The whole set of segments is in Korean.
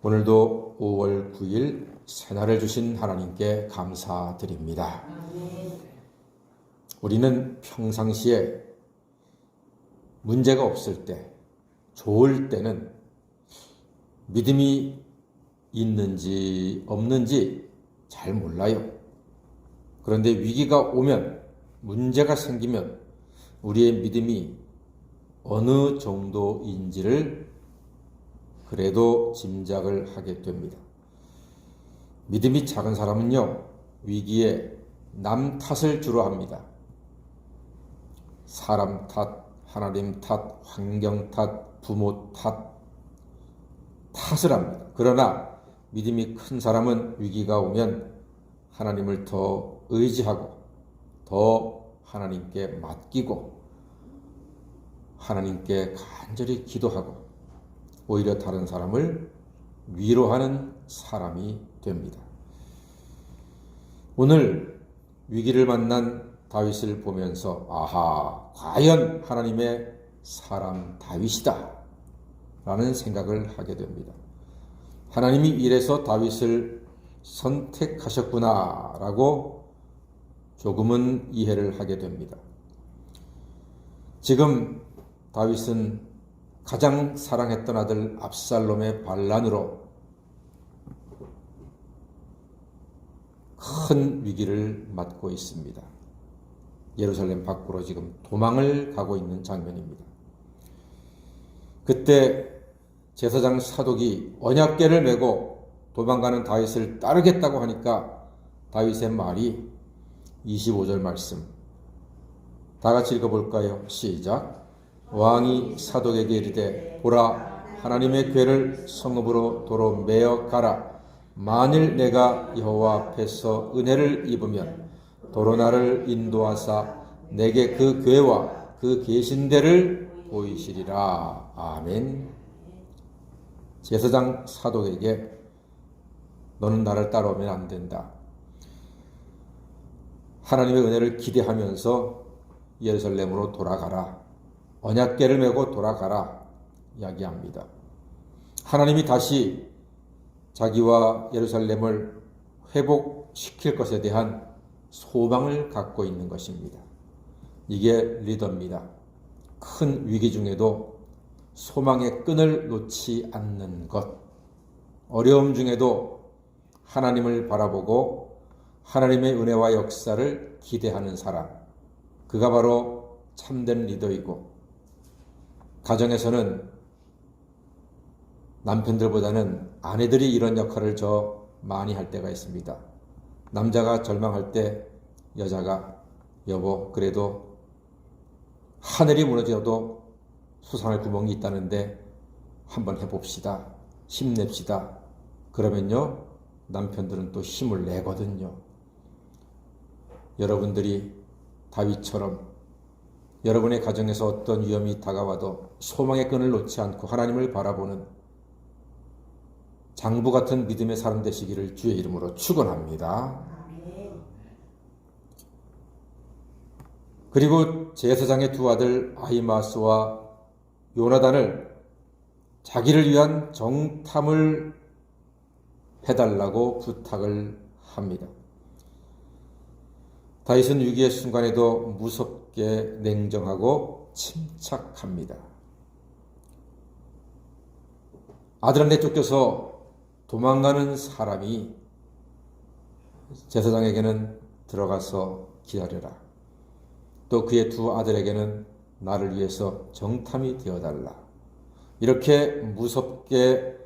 오늘도 5월 9일 새날을 주신 하나님께 감사드립니다. 우리는 평상시에 문제가 없을 때, 좋을 때는 믿음이 있는지 없는지 잘 몰라요. 그런데 위기가 오면, 문제가 생기면 우리의 믿음이 어느 정도인지를 그래도 짐작을 하게 됩니다. 믿음이 작은 사람은요, 위기에 남 탓을 주로 합니다. 사람 탓, 하나님 탓, 환경 탓, 부모 탓을 합니다. 그러나 믿음이 큰 사람은 위기가 오면 하나님을 더 의지하고 더 하나님께 맡기고 하나님께 간절히 기도하고 오히려 다른 사람을 위로하는 사람이 됩니다. 오늘 위기를 만난 다윗을 보면서 아하, 과연 하나님의 사람 다윗이다 라는 생각을 하게 됩니다. 하나님이 이래서 다윗을 선택하셨구나 라고 조금은 이해를 하게 됩니다. 지금 다윗은 가장 사랑했던 아들 압살롬의 반란으로 큰 위기를 맞고 있습니다. 예루살렘 밖으로 지금 도망을 가고 있는 장면입니다. 그때 제사장 사독이 언약궤를 메고 도망가는 다윗을 따르겠다고 하니까 다윗의 말이 25절 말씀 다 같이 읽어볼까요? 시작. 왕이 사독에게 이르되 보라, 하나님의 궤를 성읍으로 도로 메어 가라. 만일 내가 여호와 앞에서 은혜를 입으면 도로 나를 인도하사 내게 그 궤와 그 계신 데를 보이시리라. 아멘. 제사장 사독에게 너는 나를 따라오면 안 된다. 하나님의 은혜를 기대하면서 예루살렘으로 돌아가라. 언약궤를 메고 돌아가라 이야기합니다. 하나님이 다시 자기와 예루살렘을 회복시킬 것에 대한 소망을 갖고 있는 것입니다. 이게 리더입니다. 큰 위기 중에도 소망의 끈을 놓지 않는 것, 어려움 중에도 하나님을 바라보고 하나님의 은혜와 역사를 기대하는 사람, 그가 바로 참된 리더이고 가정에서는 남편들보다는 아내들이 이런 역할을 더 많이 할 때가 있습니다. 남자가 절망할 때 여자가 여보 그래도 하늘이 무너져도 솟아날 구멍이 있다는데 한번 해봅시다. 힘냅시다. 그러면요 남편들은 또 힘을 내거든요. 여러분들이 다윗처럼 여러분의 가정에서 어떤 위험이 다가와도 소망의 끈을 놓지 않고 하나님을 바라보는 장부 같은 믿음의 사람 되시기를 주의 이름으로 축원합니다. 그리고 제사장의 두 아들 아히마스와 요나단을 자기를 위한 정탐을 해달라고 부탁을 합니다. 다윗은 위기의 순간에도 무섭게 냉정하고 침착합니다. 아들한테 쫓겨서 도망가는 사람이 제사장에게는 들어가서 기다려라. 또 그의 두 아들에게는 나를 위해서 정탐이 되어달라. 이렇게 무섭게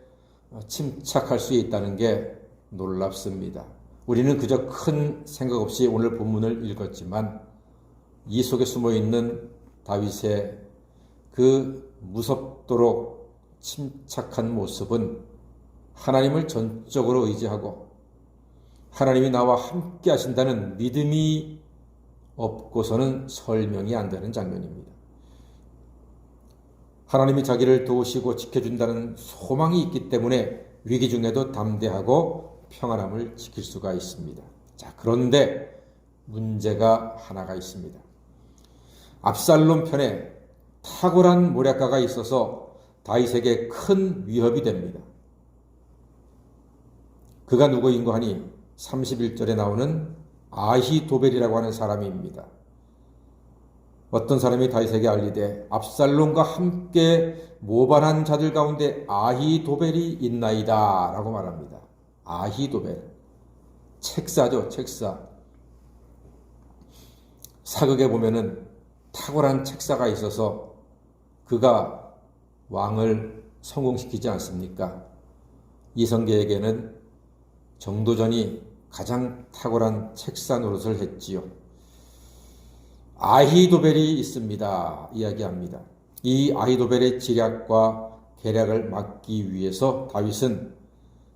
침착할 수 있다는 게 놀랍습니다. 우리는 그저 큰 생각 없이 오늘 본문을 읽었지만 이 속에 숨어있는 다윗의 그 무섭도록 침착한 모습은 하나님을 전적으로 의지하고 하나님이 나와 함께 하신다는 믿음이 없고서는 설명이 안 되는 장면입니다. 하나님이 자기를 도우시고 지켜준다는 소망이 있기 때문에 위기 중에도 담대하고 평안함을 지킬 수가 있습니다. 자, 그런데 문제가 하나가 있습니다. 압살롬 편에 탁월한 모략가가 있어서 다윗에게 큰 위협이 됩니다. 그가 누구인고 하니 31절에 나오는 아히도벨이라고 하는 사람입니다. 어떤 사람이 다윗에게 알리되 압살롬과 함께 모반한 자들 가운데 아히도벨이 있나이다 라고 말합니다. 아히도벨, 책사죠. 책사. 사극에 보면은 탁월한 책사가 있어서 그가 왕을 성공시키지 않습니까? 이성계에게는 정도전이 가장 탁월한 책사 노릇을 했지요. 아히도벨이 있습니다. 이야기합니다. 이 아히도벨의 지략과 계략을 막기 위해서 다윗은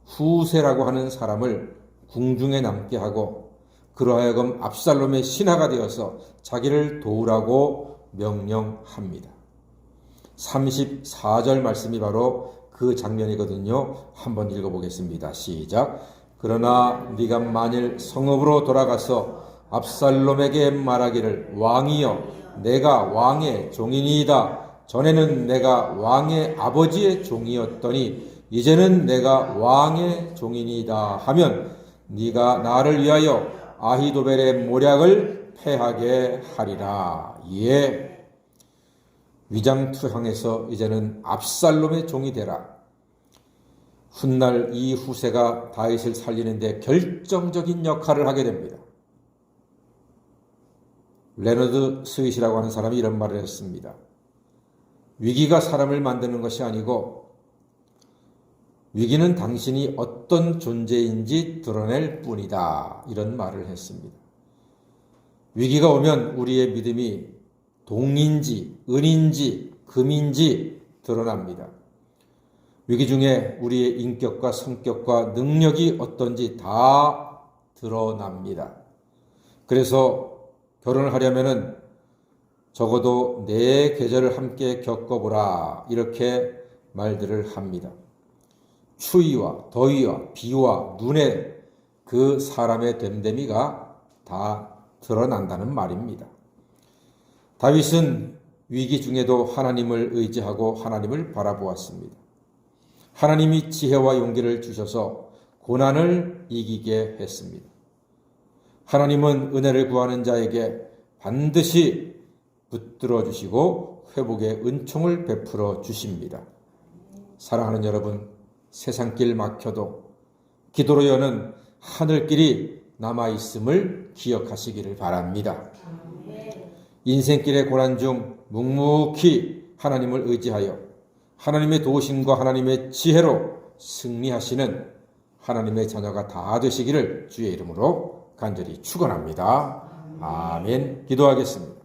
후세라고 하는 사람을 궁중에 남게 하고 그로 하여금 압살롬의 신하가 되어서 자기를 도우라고 명령합니다. 34절 말씀이 바로 그 장면이거든요. 한번 읽어보겠습니다. 시작. 그러나 네가 만일 성읍으로 돌아가서 압살롬에게 말하기를 왕이여 내가 왕의 종이니이다. 전에는 내가 왕의 아버지의 종이었더니 이제는 내가 왕의 종이니이다 하면 네가 나를 위하여 아히도벨의 모략을 패하게 하리라. 예. 위장투항해서 이제는 압살롬의 종이 되라. 훗날 이 후세가 다윗을 살리는데 결정적인 역할을 하게 됩니다. 레너드 스윗이라고 하는 사람이 이런 말을 했습니다. 위기가 사람을 만드는 것이 아니고 위기는 당신이 어떤 존재인지 드러낼 뿐이다. 이런 말을 했습니다. 위기가 오면 우리의 믿음이 동인지 은인지 금인지 드러납니다. 위기 중에 우리의 인격과 성격과 능력이 어떤지 다 드러납니다. 그래서 결혼을 하려면은 적어도 4계절을 함께 겪어보라 이렇게 말들을 합니다. 추위와 더위와 비와 눈에 그 사람의 됨됨이가 다 드러난다는 말입니다. 다윗은 위기 중에도 하나님을 의지하고 하나님을 바라보았습니다. 하나님이 지혜와 용기를 주셔서 고난을 이기게 했습니다. 하나님은 은혜를 구하는 자에게 반드시 붙들어 주시고 회복의 은총을 베풀어 주십니다. 사랑하는 여러분, 세상길 막혀도 기도로 여는 하늘길이 남아있음을 기억하시기를 바랍니다. 인생길의 고난 중 묵묵히 하나님을 의지하여 하나님의 도우심과 하나님의 지혜로 승리하시는 하나님의 자녀가 다 되시기를 주의 이름으로 간절히 축원합니다. 아멘. 기도하겠습니다.